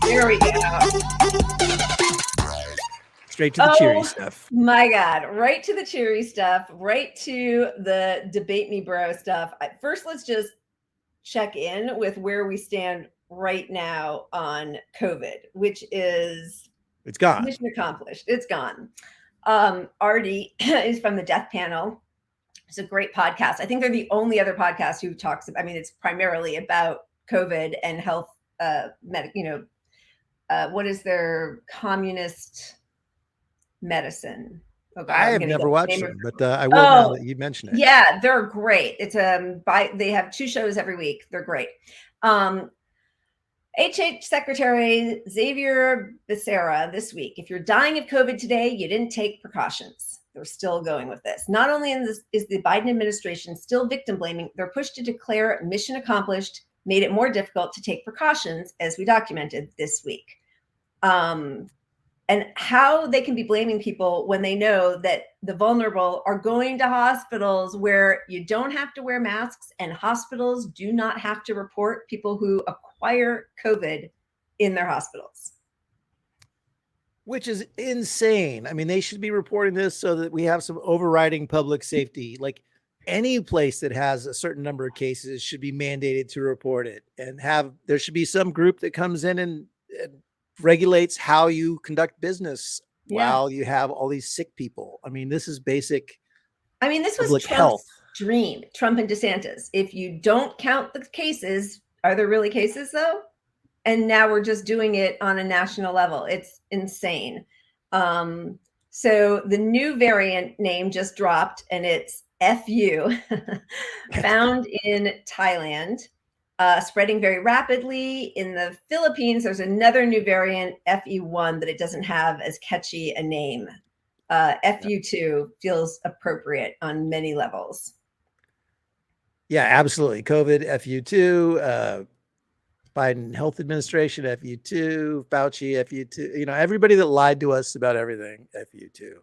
There we go. Straight to the cheery stuff. My God, right to the cheery stuff, right to the debate me bro stuff. First, let's just check in with where we stand right now on COVID, which is It's gone. mission accomplished. It's gone. Artie is from the Death Panel. It's a great podcast. I think they're the only other podcast who talks. I mean, it's primarily about COVID and health. What is their communist medicine? Oh, God, I have never watched them, but I will now that you mention it. Yeah, they're great. It's they have 2 shows every week. They're great. HH Secretary Xavier Becerra this week. If you're dying of COVID today, you didn't take precautions. They're still going with this. Not only is the Biden administration still victim blaming, their push to declare mission accomplished made it more difficult to take precautions, as we documented this week. And how they can be blaming people when they know that the vulnerable are going to hospitals where you don't have to wear masks, and hospitals do not have to report people who acquire COVID in their hospitals. Which is insane. I mean, they should be reporting this so that we have some overriding public safety. Like any place that has a certain number of cases should be mandated to report it, and there should be some group that comes in and regulates how you conduct business while you have all these sick people. I mean, this is basic. I mean, this was Trump's health dream, Trump and DeSantis. If you don't count the cases, are there really cases though? And now we're just doing it on a national level. It's insane. So the new variant name just dropped, and it's FU, found in Thailand. Spreading very rapidly. In the Philippines, there's another new variant, FU1, but it doesn't have as catchy a name. FU2 feels appropriate on many levels. Yeah, absolutely. COVID, FU2, Biden Health Administration, FU2, Fauci, FU2. You know, everybody that lied to us about everything, FU2.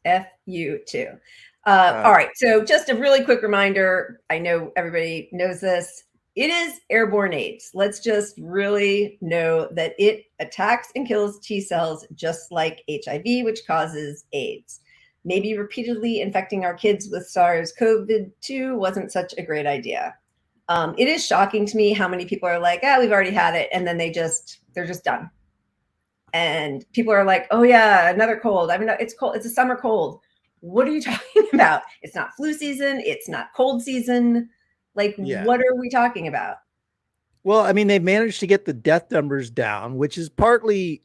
FU2. All right. So just a really quick reminder. I know everybody knows this. It is airborne AIDS. Let's just really know that it attacks and kills T cells just like HIV, which causes AIDS. Maybe repeatedly infecting our kids with SARS-CoV-2 wasn't such a great idea. It is shocking to me how many people are like, we've already had it. And then they're just done. And people are like, oh yeah, another cold. I mean, it's cold. It's a summer cold. What are you talking about? It's not flu season. It's not cold season. Like, what are we talking about? Well, I mean, they've managed to get the death numbers down, which is partly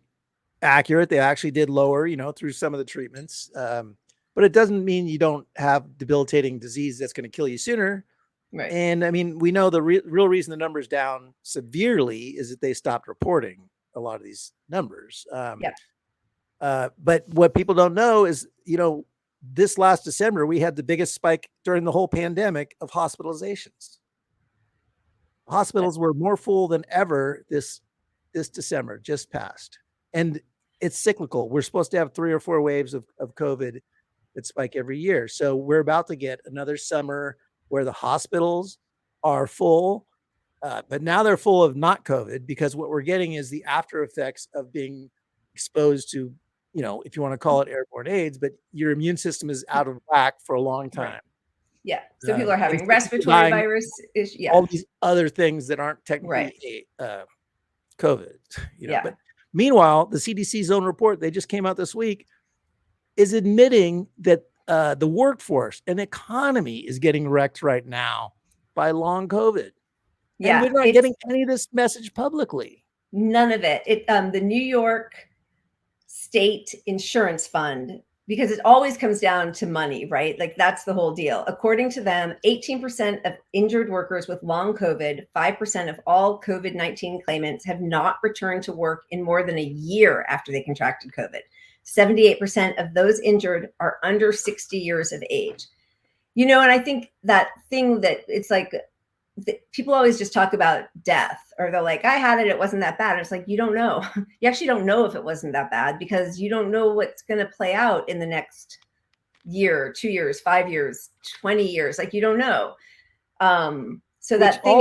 accurate. They actually did lower, through some of the treatments. But it doesn't mean you don't have debilitating disease that's going to kill you sooner. Right. And I mean, we know the real reason the number's down severely is that they stopped reporting a lot of these numbers. But what people don't know is, this last December, we had the biggest spike during the whole pandemic of hospitalizations. Hospitals were more full than ever this December, just passed. And it's cyclical. We're supposed to have 3 or 4 waves of COVID that spike every year. So we're about to get another summer where the hospitals are full, but now they're full of not COVID, because what we're getting is the after effects of being exposed to, if you want to call it airborne AIDS, but your immune system is out of whack for a long time. Right. Yeah. So people are having respiratory virus issues. Yeah. All these other things that aren't technically COVID, But meanwhile, the CDC's own report, they just came out this week, is admitting that the workforce and economy is getting wrecked right now by long COVID. Yeah. And we're not getting any of this message publicly. None of it. The New York State Insurance Fund, because it always comes down to money, right? Like, that's the whole deal. According to them, 18% of injured workers with long COVID, 5% of all COVID-19 claimants have not returned to work in more than a year after they contracted COVID. 78% of those injured are under 60 years of age. And I think that thing that it's like, people always just talk about death, or they're like, I had it, it wasn't that bad. And it's like, you don't know. You actually don't know if it wasn't that bad, because you don't know what's going to play out in the next year, 2 years, 5 years, 20 years. Like, you don't know. So that thing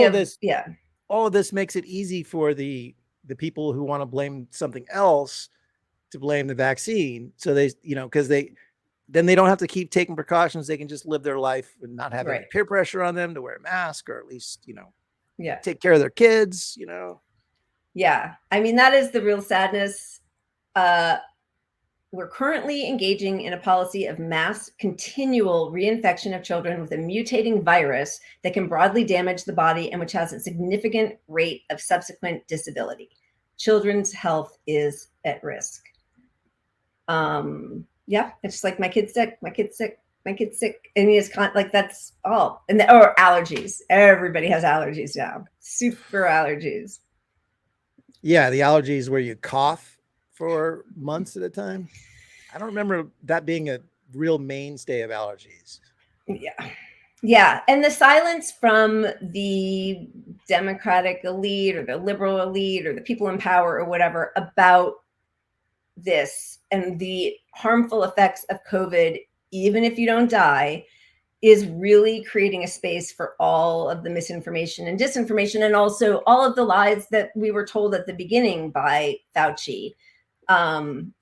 all of this makes it easy for the the people who want to blame something else to blame the vaccine. So they, because then they don't have to keep taking precautions. They can just live their life and not have any peer pressure on them to wear a mask, or at least, take care of their kids, Yeah. I mean, that is the real sadness. We're currently engaging in a policy of mass continual reinfection of children with a mutating virus that can broadly damage the body and which has a significant rate of subsequent disability. Children's health is at risk. Yeah, it's just like my kid's sick, my kid's sick, my kid's sick. I mean, it's like that's all. And or allergies. Everybody has allergies now. Super allergies. Yeah, the allergies where you cough for months at a time. I don't remember that being a real mainstay of allergies. Yeah. Yeah. And the silence from the Democratic elite or the liberal elite or the people in power or whatever about this and the harmful effects of COVID, even if you don't die, is really creating a space for all of the misinformation and disinformation, and also all of the lies that we were told at the beginning by Fauci and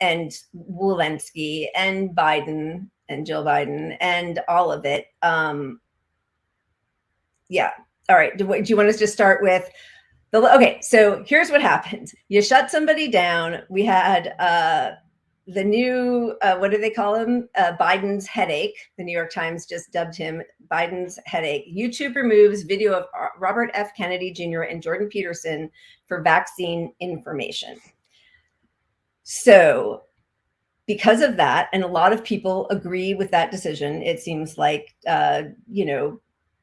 Walensky and Biden and Jill Biden and all of it. Yeah. All right. Do you want us to start with okay, so here's what happened. You shut somebody down. We had the new, what do they call him? Biden's headache. The New York Times just dubbed him Biden's headache. YouTube removes video of Robert F. Kennedy Jr. and Jordan Peterson for vaccine information. So because of that, and a lot of people agree with that decision, it seems like,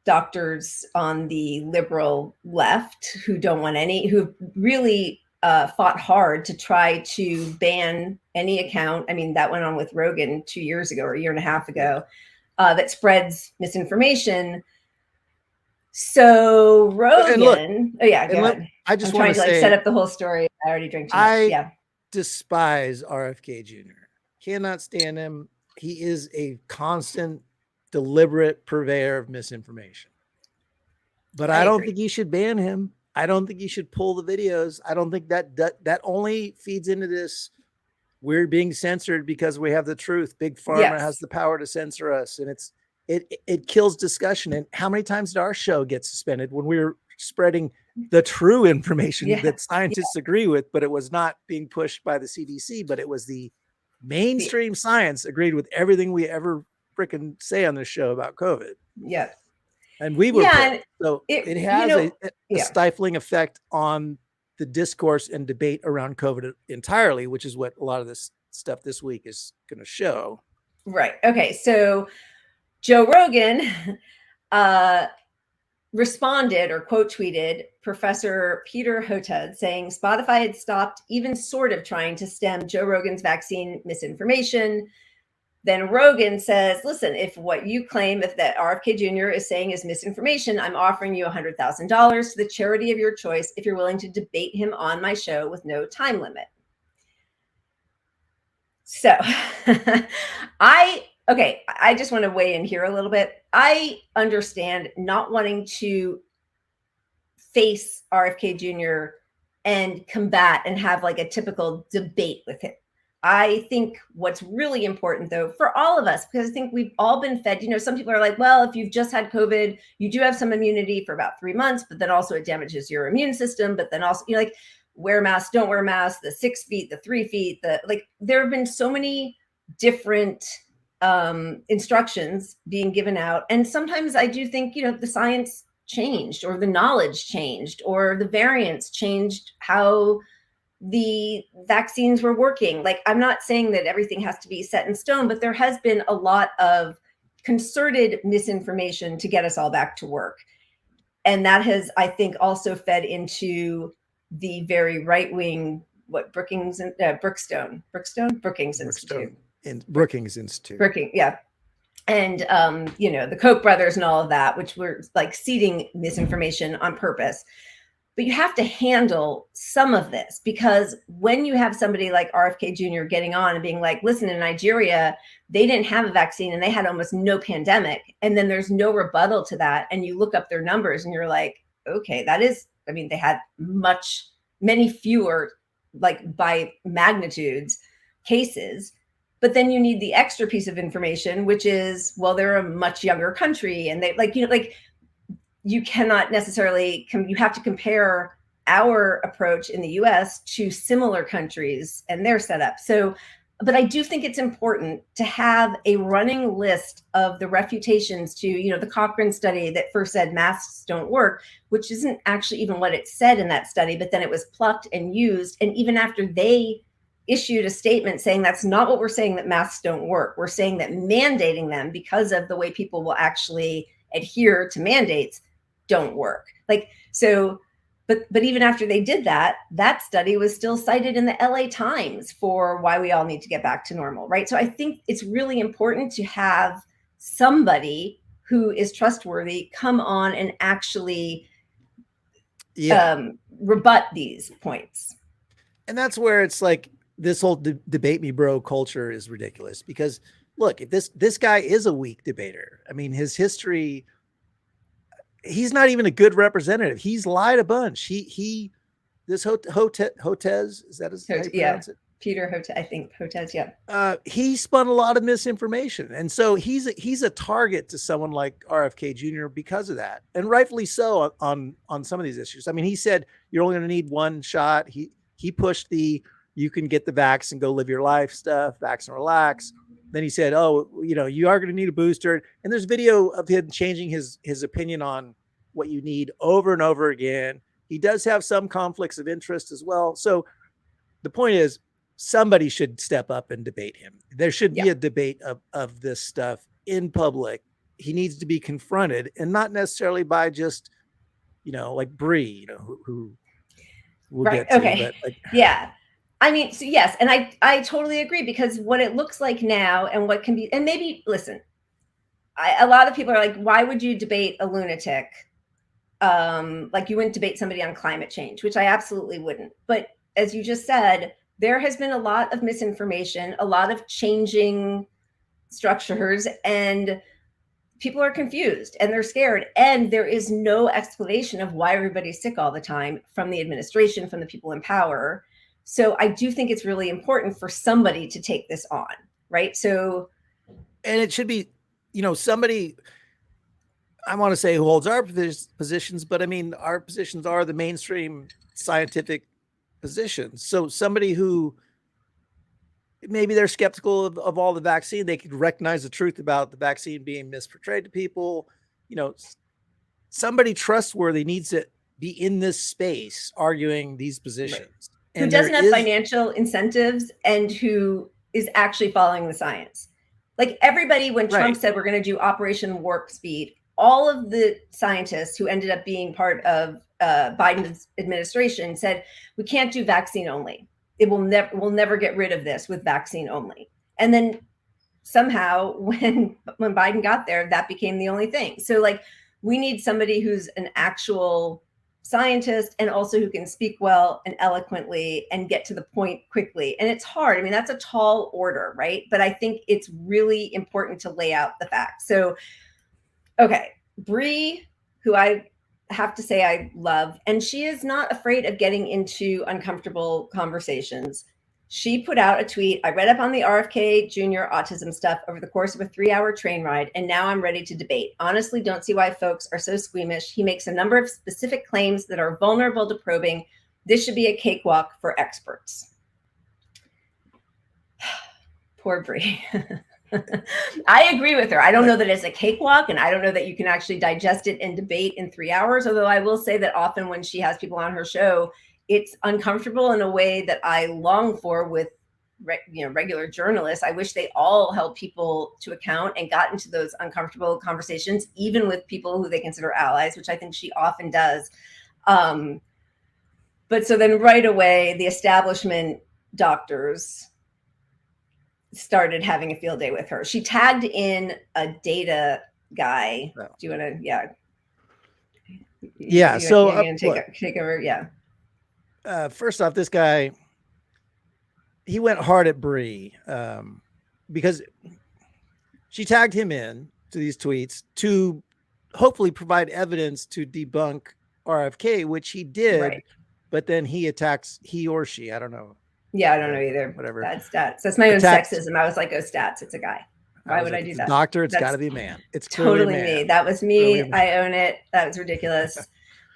doctors on the liberal left who don't want who really fought hard to try to ban any account. I mean, that went on with Rogan 2 years ago or a year and a half ago, that spreads misinformation. So Rogan, go ahead. I just want to set up the whole story. I already drank too much. Yeah. Despise RFK Jr. Cannot stand him. He is a constant, deliberate purveyor of misinformation. But I don't think you should ban him. I don't think you should pull the videos. I don't think that only feeds into this. We're being censored because we have the truth. Big Pharma has the power to censor us, and it kills discussion. And how many times did our show get suspended when we were spreading the true information that scientists agree with, but it was not being pushed by the CDC, but it was the mainstream science agreed with everything we ever freaking say on this show about COVID. Yeah. And we were, so it has a stifling effect on the discourse and debate around COVID entirely, which is what a lot of this stuff this week is going to show. Right. Okay. So Joe Rogan responded or quote tweeted Professor Peter Hotez saying Spotify had stopped even sort of trying to stem Joe Rogan's vaccine misinformation. Then Rogan says, listen, if what you claim, if that RFK Jr. is saying is misinformation, I'm offering you $100,000 to the charity of your choice if you're willing to debate him on my show with no time limit. So I just want to weigh in here a little bit. I understand not wanting to face RFK Jr. and combat and have like a typical debate with him. I think what's really important, though, for all of us, because I think we've all been fed, some people are like, well, if you've just had COVID, you do have some immunity for about 3 months, but then also it damages your immune system. But then also, like, wear masks, don't wear masks, the 6 feet, the 3 feet, there have been so many different instructions being given out. And sometimes I do think, the science changed or the knowledge changed or the variants changed how the vaccines were working. Like, I'm not saying that everything has to be set in stone, but there has been a lot of concerted misinformation to get us all back to work. And that has, I think, also fed into the very right-wing, Brookings Institute. Yeah. And, the Koch brothers and all of that, which were like seeding misinformation on purpose. But you have to handle some of this, because when you have somebody like RFK Jr. getting on and being like, listen, in Nigeria, they didn't have a vaccine and they had almost no pandemic. And then there's no rebuttal to that. And you look up their numbers and you're like, okay, they had much many fewer, like by magnitudes, cases. But then you need the extra piece of information, which is, well, they're a much younger country, and they like, you know, like you cannot necessarily, you have to compare our approach in the US to similar countries and their setup. So, but I do think it's important to have a running list of the refutations to, you know, the Cochrane study that first said masks don't work, which isn't actually even what it said in that study, but then it was plucked and used. And even after they issued a statement saying that's not what we're saying, that masks don't work, we're saying that mandating them because of the way people will actually adhere to mandates don't work. Like, so but even after they did that, that study was still cited in the LA Times for why we all need to get back to normal, right? So I think it's really important to have somebody who is trustworthy come on and actually rebut these points. And that's where it's like this whole debate me bro culture is ridiculous, because look, if this guy is a weak debater, I mean, his history, he's not even a good representative. He's lied a bunch. This Hotez, is that how you pronounce it? Peter Hotez, I think Hotez, yeah. He spun a lot of misinformation. And so he's a target to someone like RFK Jr. because of that. And rightfully so on some of these issues. I mean, he said, you're only going to need one shot. He pushed you can get the vax and go live your life stuff, vax and relax. Then he said, oh, you know, you are going to need a booster. And there's video of him changing his opinion on what you need over and over again. He does have some conflicts of interest as well. So the point is, somebody should step up and debate him. There should be a debate of this stuff in public. He needs to be confronted, and not necessarily by just, you know, like Bree, you know, who we'll get to. Okay. But yeah. I mean, so yes, and I totally agree, because what it looks like now and what can be, and maybe, listen, a lot of people are like, why would you debate a lunatic? Like you wouldn't debate somebody on climate change, which I absolutely wouldn't. But as you just said, there has been a lot of misinformation, a lot of changing structures, and people are confused and they're scared. And there is no explanation of why everybody's sick all the time from the administration, from the people in power. So I do think it's really important for somebody to take this on, right? So, and it should be, you know, somebody, I want to say, who holds our positions, but I mean, our positions are the mainstream scientific positions. So somebody who maybe they're skeptical of all the vaccine, they could recognize the truth about the vaccine being misportrayed to people. You know, somebody trustworthy needs to be in this space arguing these positions. Right. Who doesn't have financial incentives and who is actually following the science. Like everybody, when Trump said we're going to do Operation Warp Speed, all of the scientists who ended up being part of Biden's administration said, we can't do vaccine only. We'll never get rid of this with vaccine only. And then somehow when Biden got there, that became the only thing. So like, we need somebody who's an actual scientist and also who can speak well and eloquently and get to the point quickly. And it's hard. I mean, that's a tall order, right? But I think it's really important to lay out the facts. So, okay, Bree, who I have to say I love, and she is not afraid of getting into uncomfortable conversations. She put out a tweet. I read up on the RFK Jr. autism stuff over the course of a 3-hour train ride, and now I'm ready to debate. Honestly, don't see why folks are so squeamish. He makes a number of specific claims that are vulnerable to probing. This should be a cakewalk for experts. Poor Bree. I agree with her. I don't know that it's a cakewalk, and I don't know that you can actually digest it and debate in 3 hours, although I will say that often when she has people on her show, it's uncomfortable in a way that I long for with regular journalists. I wish they all held people to account and got into those uncomfortable conversations, even with people who they consider allies, which I think she often does. But so then right away, the establishment doctors started having a field day with her. She tagged in a data guy. Do you want to, take over? Yeah. First off, this guy, he went hard at Bree because she tagged him in to these tweets to hopefully provide evidence to debunk RFK, which he did. Right. but then he or she, I don't know. Yeah, I don't know either. Whatever. Bad stats. That's my own sexism. I was like, oh, stats. It's a guy. Why would I do it's that? A doctor. It's got to be a man. It's totally a man. me. That was me. I own it. That was ridiculous.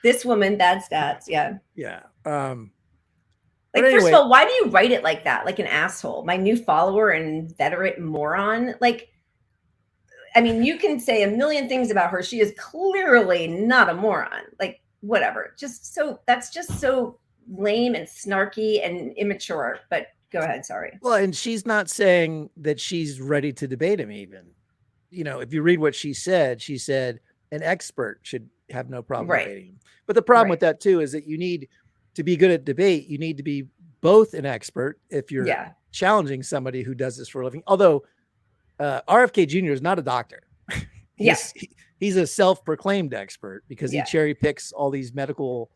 This woman, bad stats. Yeah. Yeah. Like, anyway, first of all, why do you write it like that? Like an asshole, my new follower and inveterate moron. Like, I mean, you can say a million things about her. She is clearly not a moron. Like, whatever. That's just so lame and snarky and immature. But go ahead. Sorry. Well, and she's not saying that she's ready to debate him even. You know, if you read what she said an expert should have no problem debating him. But the problem with that too is that you need to be good at debate. You need to be both an expert if you're challenging somebody who does this for a living. Although RFK Jr. is not a doctor. He's a self-proclaimed expert because he cherry picks all these medical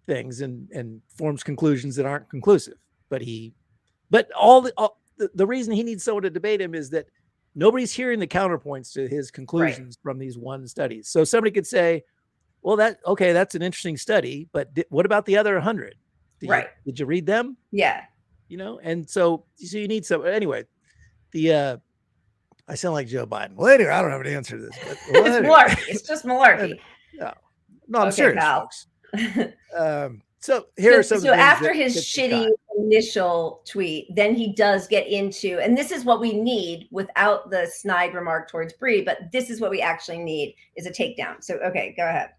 things and forms conclusions that aren't conclusive. But the reason he needs someone to debate him is that nobody's hearing the counterpoints to his conclusions from these one studies. So somebody could say, well, that's an interesting study, but what about the other 100? Did you read them? Yeah. You know, and so you need some, anyway, I sound like Joe Biden. Well, anyway, I don't have an answer to this. But, well, it's malarkey. It's just malarkey. No, I'm serious, folks. So here are some. So after his shitty initial tweet, then he does get into, and this is what we need without the snide remark towards Bree, but this is what we actually need is a takedown. So, okay, go ahead.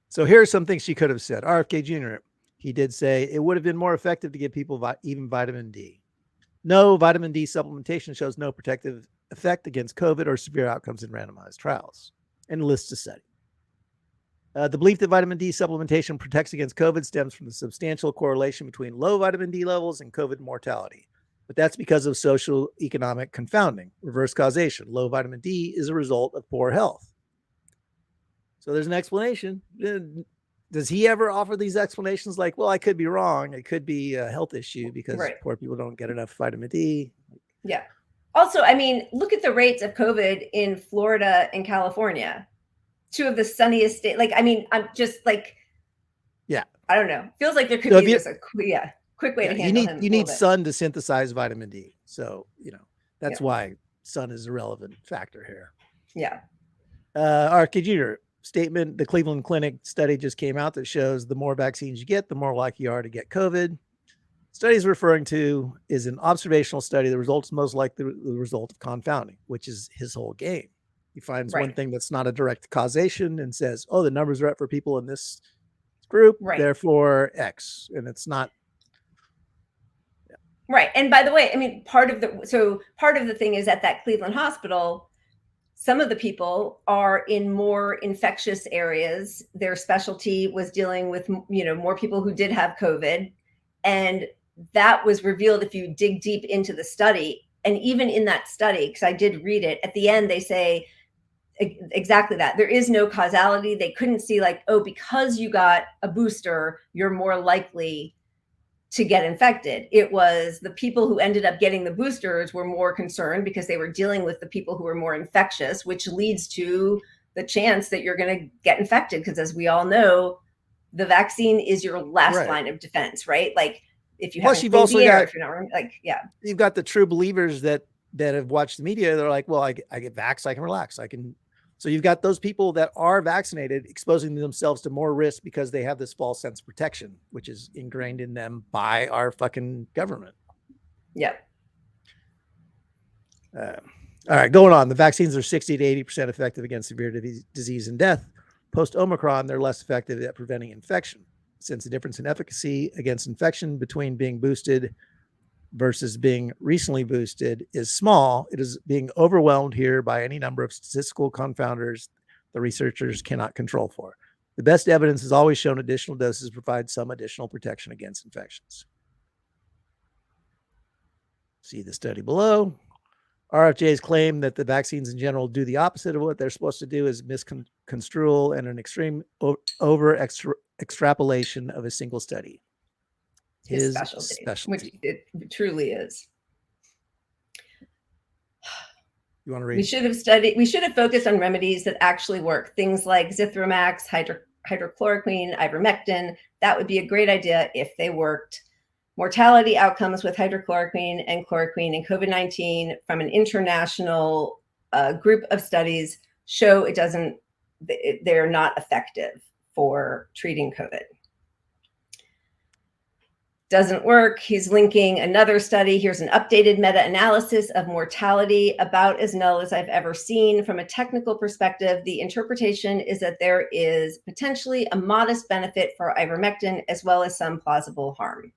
So here are some things she could have said. RFK Jr., he did say it would have been more effective to give people even vitamin D. No, vitamin D supplementation shows no protective effect against COVID or severe outcomes in randomized trials, and lists a study. The belief that vitamin D supplementation protects against COVID stems from the substantial correlation between low vitamin D levels and COVID mortality. But that's because of social economic confounding, reverse causation. Low vitamin D is a result of poor health. So there's an explanation. Does he ever offer these explanations like, well, I could be wrong. It could be a health issue because poor people don't get enough vitamin D. Yeah. Also, I mean, look at the rates of COVID in Florida and California. Two of the sunniest states. Like, I mean, I'm just like, I don't know. Feels like there could be just a quick way to handle him. You need sun to synthesize vitamin D. So, you know, that's why sun is a relevant factor here. Yeah. RFK Jr. statement, the Cleveland Clinic study just came out that shows the more vaccines you get, the more likely you are to get COVID. Study he's referring to is an observational study. The results most likely the result of confounding, which is his whole game. He finds one thing that's not a direct causation and says, oh, the numbers are up for people in this group, therefore X. And it's not. Yeah. Right. And by the way, I mean, part of the thing is at that Cleveland hospital, some of the people are in more infectious areas. Their specialty was dealing with, more people who did have COVID. And that was revealed if you dig deep into the study. And even in that study, because I did read it, at the end, they say, exactly that. There is no causality. They couldn't see like, oh, because you got a booster, you're more likely to get infected. It was the people who ended up getting the boosters were more concerned because they were dealing with the people who were more infectious, which leads to the chance that you're going to get infected. Because as we all know, the vaccine is your last line of defense, right? Like if you have, you've also got, if you're not like, you've got the true believers that have watched the media. They're like, well, I get vaxxed, I can relax. So you've got those people that are vaccinated exposing themselves to more risk because they have this false sense of protection, which is ingrained in them by our fucking government. Yep. All right, going on. The vaccines are 60 to 80% effective against severe disease and death. Post-Omicron, they're less effective at preventing infection. Since the difference in efficacy against infection between being boosted versus being recently boosted is small, it is being overwhelmed here by any number of statistical confounders the researchers cannot control for. The best evidence has always shown additional doses provide some additional protection against infections. See the study below. RFJ's claim that the vaccines in general do the opposite of what they're supposed to do is misconstrual and an extreme extrapolation of a single study. His specialty. Which it truly is. You want to read? We should have focused on remedies that actually work. Things like Zithromax, hydrochloroquine, ivermectin. That would be a great idea if they worked. Mortality outcomes with hydrochloroquine and chloroquine in COVID-19 from an international group of studies show they're not effective for treating COVID. Doesn't work. He's linking another study. Here's an updated meta-analysis of mortality, about as null as I've ever seen. From a technical perspective, the interpretation is that there is potentially a modest benefit for ivermectin as well as some plausible harm.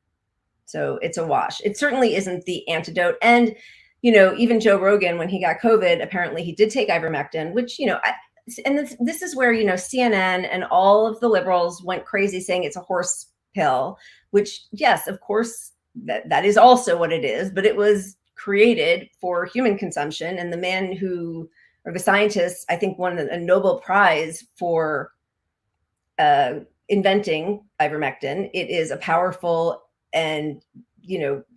So it's a wash. It certainly isn't the antidote. And, even Joe Rogan, when he got COVID, apparently he did take ivermectin, which, and this is where, CNN and all of the liberals went crazy saying it's a horse pill, which, yes, of course, that is also what it is, but it was created for human consumption. And the man or the scientists, I think, won a Nobel Prize for inventing ivermectin. It is a powerful and,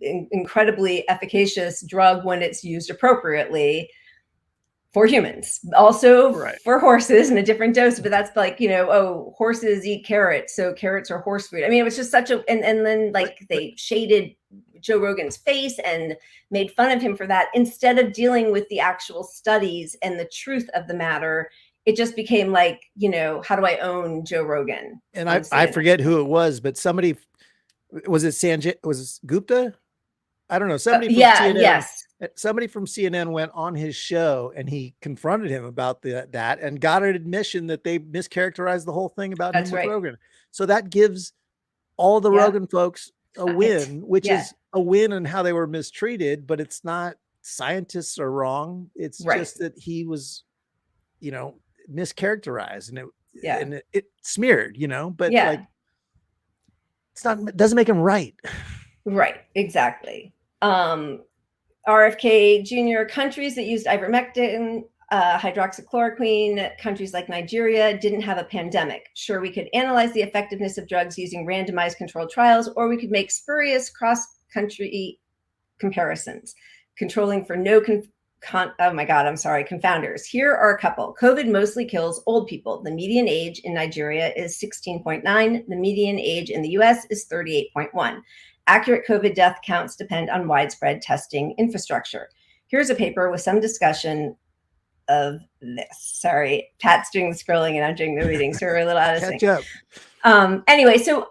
incredibly efficacious drug when it's used appropriately for humans, also right. For horses in a different dose, but that's like, horses eat carrots, so carrots are horse food. I mean, it was just such and then they shaded Joe Rogan's face and made fun of him for that instead of dealing with the actual studies and the truth of the matter. It just became like, how do I own Joe Rogan? And I forget who it was, but somebody, was it Gupta? I don't know. Somebody from CNN, yes. Somebody from CNN went on his show and he confronted him about that and got an admission that they mischaracterized the whole thing about him with Rogan. So that gives all the Rogan folks a win, which is a win in how they were mistreated, but it's not scientists are wrong. It's just that he was, mischaracterized and it smeared, but like, it doesn't make him right. Right. Exactly. RFK Jr. countries that used ivermectin, hydroxychloroquine, countries like Nigeria didn't have a pandemic. Sure, we could analyze the effectiveness of drugs using randomized controlled trials, or we could make spurious cross-country comparisons, controlling for no confounders. Here are a couple. COVID mostly kills old people. The median age in Nigeria is 16.9. The median age in the US is 38.1. Accurate COVID death counts depend on widespread testing infrastructure. Here's a paper with some discussion of this. Sorry, Pat's doing the scrolling and I'm doing the reading, so we're a little out of sync. Catch up. Anyway, so,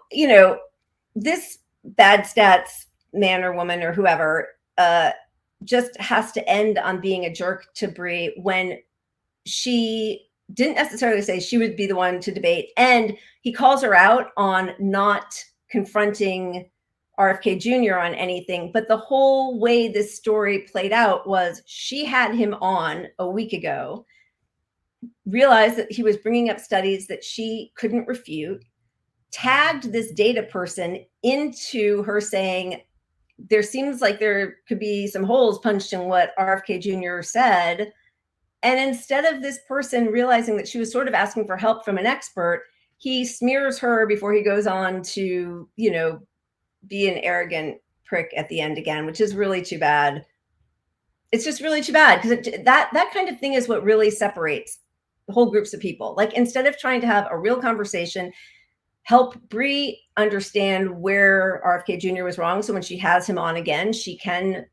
this bad stats man or woman or whoever just has to end on being a jerk to Bree when she didn't necessarily say she would be the one to debate. And he calls her out on not confronting RFK Jr. on anything. But the whole way this story played out was she had him on a week ago, realized that he was bringing up studies that she couldn't refute, tagged this data person into her saying, there seems like there could be some holes punched in what RFK Jr. said. And instead of this person realizing that she was sort of asking for help from an expert, he smears her before he goes on to, be an arrogant prick at the end again, which is really too bad. It's just really too bad because that kind of thing is what really separates whole groups of people. Like, instead of trying to have a real conversation, help Bree understand where RFK Jr. was wrong. So when she has him on again, she can,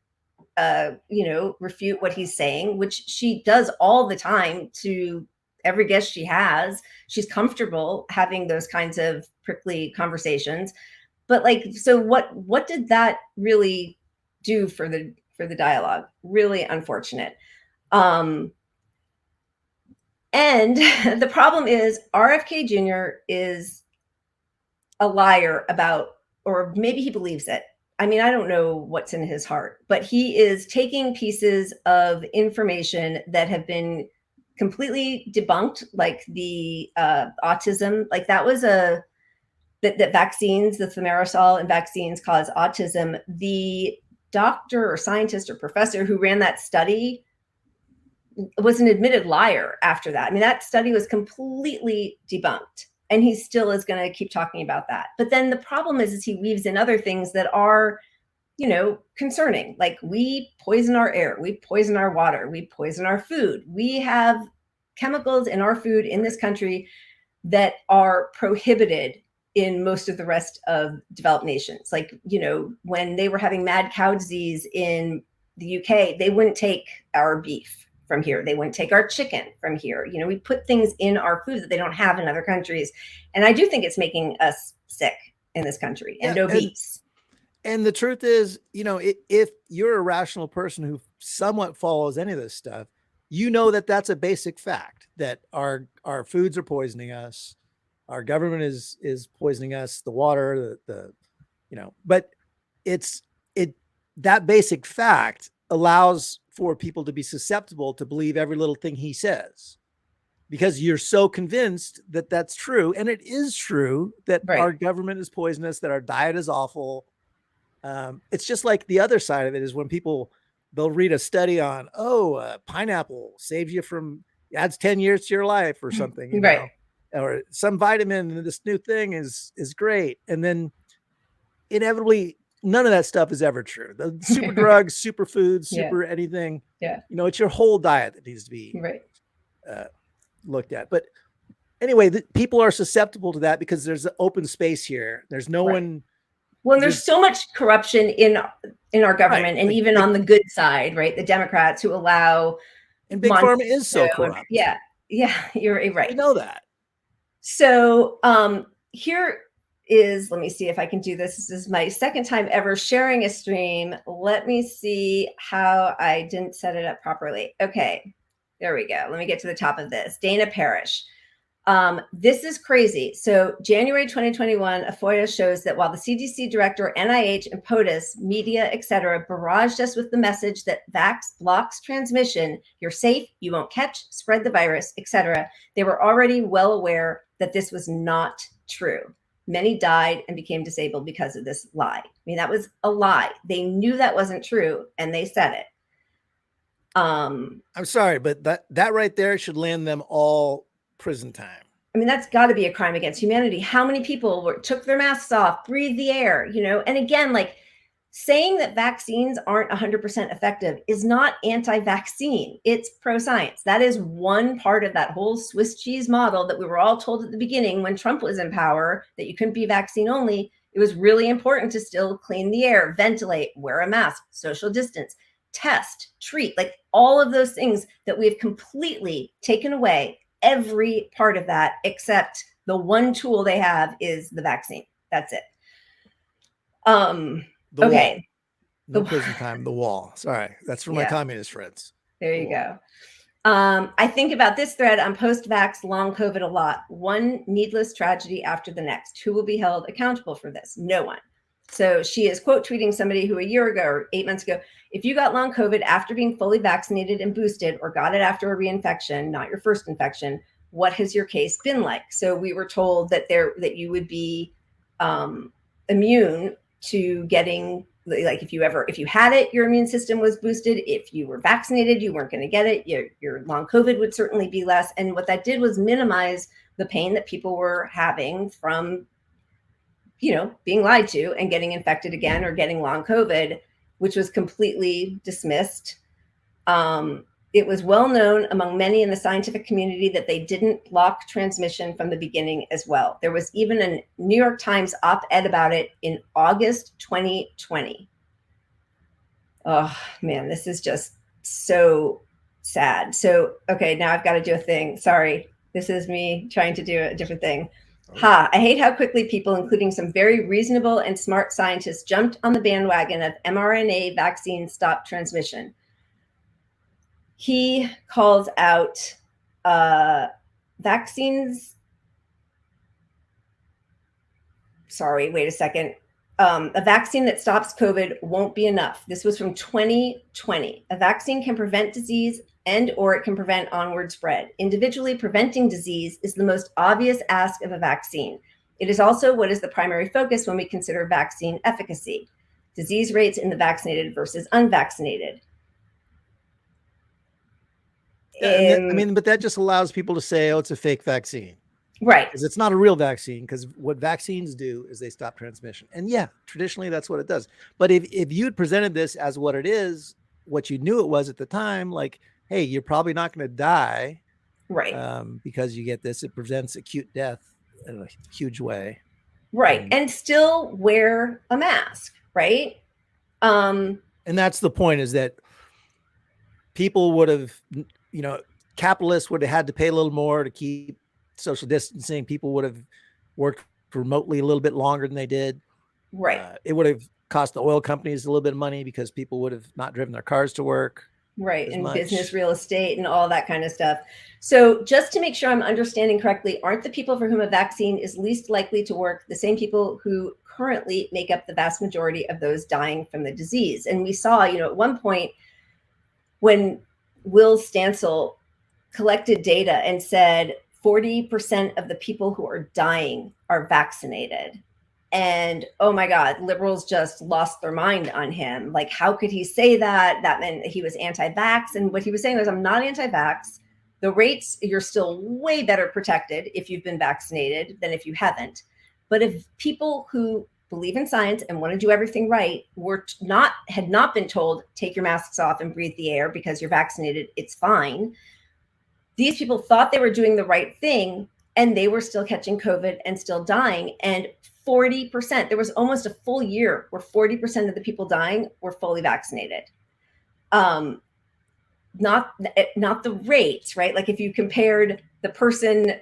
refute what he's saying, which she does all the time to every guest she has. She's comfortable having those kinds of prickly conversations. But so what did that really do for the dialogue? Really unfortunate. And the problem is RFK Jr. is a liar about, or maybe he believes it. I mean, I don't know what's in his heart, but he is taking pieces of information that have been completely debunked, like the autism, like that was that vaccines, the thimerosal and vaccines cause autism. The doctor or scientist or professor who ran that study was an admitted liar after that. I mean, that study was completely debunked. And he still is going to keep talking about that. But then the problem is he weaves in other things that are, concerning. Like, we poison our air, we poison our water, we poison our food. We have chemicals in our food in this country that are prohibited in most of the rest of developed nations. Like, when they were having mad cow disease in the UK, they wouldn't take our beef from here. They wouldn't take our chicken from here. We put things in our food that they don't have in other countries. And I do think it's making us sick in this country and obese. And the truth is, if you're a rational person who somewhat follows any of this stuff, that's a basic fact, that our foods are poisoning us. Our government is poisoning us, the water, but that basic fact allows for people to be susceptible to believe every little thing he says, because you're so convinced that that's true. And it is true that our government is poisonous, that our diet is awful. It's just like the other side of it is when they'll read a study on, pineapple saves you adds 10 years to your life or something, or some vitamin in this new thing is great. And then inevitably, none of that stuff is ever true. The super drugs, super foods, super anything. Yeah. It's your whole diet that needs to be looked at. But anyway, people are susceptible to that because there's an open space here. There's no one. Well, there's so much corruption in our government, and even on the good side, right? The Democrats who allow. And Big Pharma is so corrupt. Yeah, you're right. I know that. So here is, let me see if I can do this. This is my second time ever sharing a stream. Let me see how I didn't set it up properly. Okay, there we go. Let me get to the top of this. Dana Parrish. This is crazy. So January 2021, a FOIA shows that while the CDC director, NIH, and POTUS, media, etc., barraged us with the message that vax blocks transmission, you're safe, you won't catch, spread the virus, etc., they were already well aware that this was not true. Many died and became disabled because of this lie. I mean, that was a lie. They knew that wasn't true, and they said it. I'm sorry, but that right there should land them all prison time. I mean, that's got to be a crime against humanity. How many people took their masks off, breathed the air, and again, like, saying that vaccines aren't 100% effective is not anti-vaccine. It's pro-science. That is one part of that whole Swiss cheese model that we were all told at the beginning when Trump was in power, that you couldn't be vaccine only. It was really important to still clean the air, ventilate, wear a mask, social distance, test, treat, like all of those things that we've completely taken away. Every part of that, except the one tool they have is the vaccine. That's it. The wall. No prison time, the wall. Sorry, that's for my communist friends. There you go. I think about this thread on post-vax long COVID a lot. One needless tragedy after the next. Who will be held accountable for this? No one. So she is quote tweeting somebody who a year ago or 8 months ago, if you got long COVID after being fully vaccinated and boosted, or got it after a reinfection, not your first infection, what has your case been like? So we were told that you would be immune to getting, like, if you had it, your immune system was boosted. If you were vaccinated, you weren't going to get it. Your long COVID would certainly be less. And what that did was minimize the pain that people were having from, being lied to and getting infected again or getting long COVID, which was completely dismissed. It was well known among many in the scientific community that they didn't block transmission from the beginning as well. There was even a New York Times op-ed about it in August 2020. Oh man, this is just so sad. So, okay, now I've got to do a thing. Sorry, this is me trying to do a different thing. I hate how quickly people, including some very reasonable and smart scientists, jumped on the bandwagon of mRNA vaccines stop transmission. He calls out vaccines. Sorry, wait a second. A vaccine that stops COVID won't be enough. This was from 2020. A vaccine can prevent disease or it can prevent onward spread. Individually preventing disease is the most obvious ask of a vaccine. It is also what is the primary focus when we consider vaccine efficacy. Disease rates in the vaccinated versus unvaccinated. But that just allows people to say, oh, it's a fake vaccine. Right. Because it's not a real vaccine, because what vaccines do is they stop transmission. And yeah, traditionally that's what it does. But if you'd presented this as what it is, what you knew it was at the time, like, hey, you're probably not going to die. Right. because you get this, it prevents acute death in a huge way. Right. And still wear a mask, right? And that's the point, is that people would have, capitalists would have had to pay a little more to keep social distancing. People would have worked remotely a little bit longer than they did. Right. It would have cost the oil companies a little bit of money because people would have not driven their cars to work. Right. And business, real estate, and all that kind of stuff. So just to make sure I'm understanding correctly, aren't the people for whom a vaccine is least likely to work the same people who currently make up the vast majority of those dying from the disease? And we saw, at one point when Will Stancil collected data and said 40% of the people who are dying are vaccinated. And oh my God, liberals just lost their mind on him. Like, how could he say that? That meant he was anti-vax. And what he was saying was, I'm not anti-vax. The rates, you're still way better protected if you've been vaccinated than if you haven't. But if people who believe in science and want to do everything right had not been told, take your masks off and breathe the air because you're vaccinated, it's fine. These people thought they were doing the right thing, and they were still catching COVID and still dying. And 40%, there was almost a full year where 40% of the people dying were fully vaccinated. Not the rates, right? Like if you compared the person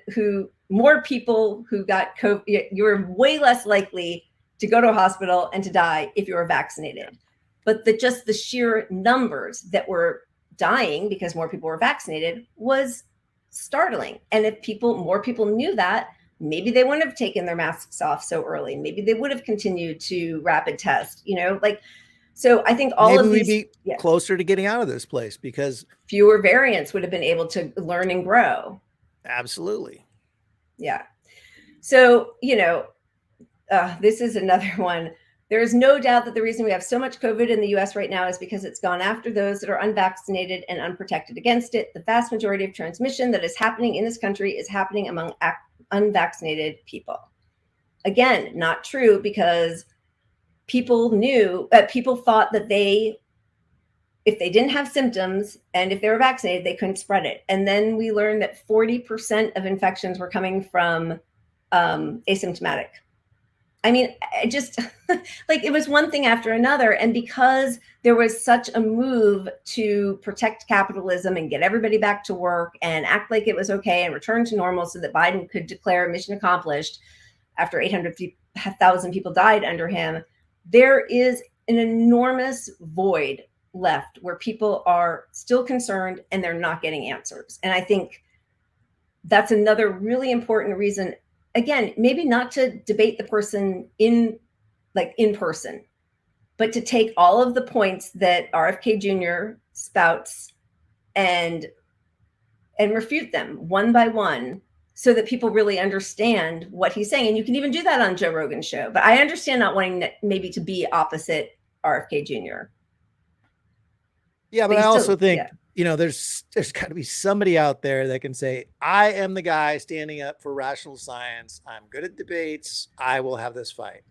more people who got COVID, you're way less likely to go to a hospital and to die if you were vaccinated. But just the sheer numbers that were dying because more people were vaccinated was startling. And if more people knew that, maybe they wouldn't have taken their masks off so early. Maybe they would have continued to rapid test, so I think all of these, we'd be closer to getting out of this place because fewer variants would have been able to learn and grow. Absolutely. Yeah. So, this is another one. There is no doubt that the reason we have so much COVID in the US right now is because it's gone after those that are unvaccinated and unprotected against it. The vast majority of transmission that is happening in this country is happening among unvaccinated people. Again, not true, because people thought that if they didn't have symptoms and if they were vaccinated, they couldn't spread it. And then we learned that 40% of infections were coming from asymptomatic. I mean, it just like it was one thing after another. And because there was such a move to protect capitalism and get everybody back to work and act like it was okay and return to normal so that Biden could declare mission accomplished after 800,000 people died under him, there is an enormous void left where people are still concerned and they're not getting answers. And I think that's another really important reason. Again, maybe not to debate the person in person, but to take all of the points that RFK Jr. spouts and refute them one by one so that people really understand what he's saying. And you can even do that on Joe Rogan's show. But I understand not wanting maybe to be opposite RFK Jr. Yeah, but I also think, there's got to be somebody out there that can say, I am the guy standing up for rational science. I'm good at debates. I will have this fight.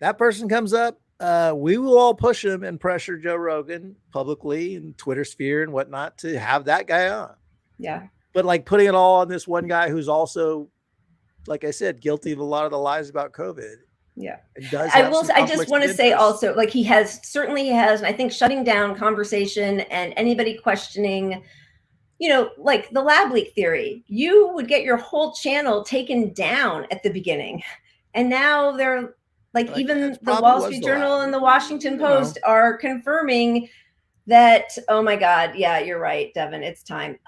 That person comes up. We will all push him and pressure Joe Rogan publicly and Twitter sphere and whatnot to have that guy on. Yeah. But like putting it all on this one guy who's also, like I said, guilty of a lot of the lies about COVID. Yeah. I just want to say also, like he has, and I think shutting down conversation and anybody questioning, like the lab leak theory, you would get your whole channel taken down at the beginning. And now they're like even the Wall Street Journal and the Washington Post are confirming that, oh my God, yeah, you're right, Devin, it's time.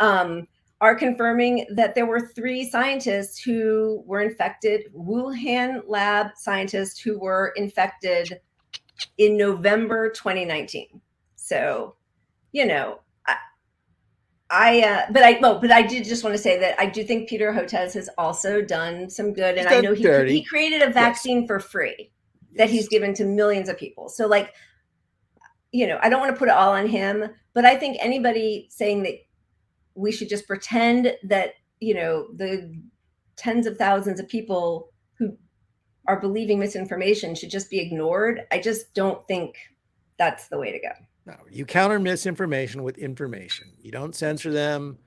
Are confirming that there were 3 scientists who were infected, Wuhan lab scientists who were infected in November 2019. So, but I did just want to say that I do think Peter Hotez has also done some good. And I know he created a vaccine for free that he's given to millions of people. So like, I don't want to put it all on him, but I think anybody saying that we should just pretend that, the tens of thousands of people who are believing misinformation should just be ignored. I just don't think that's the way to go. No, you counter misinformation with information. You don't censor them.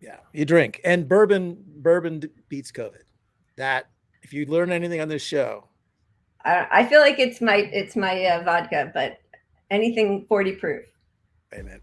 Yeah, you drink, and bourbon beats COVID. That, if you learn anything on this show, I feel like it's my vodka, but anything 40 proof. Amen.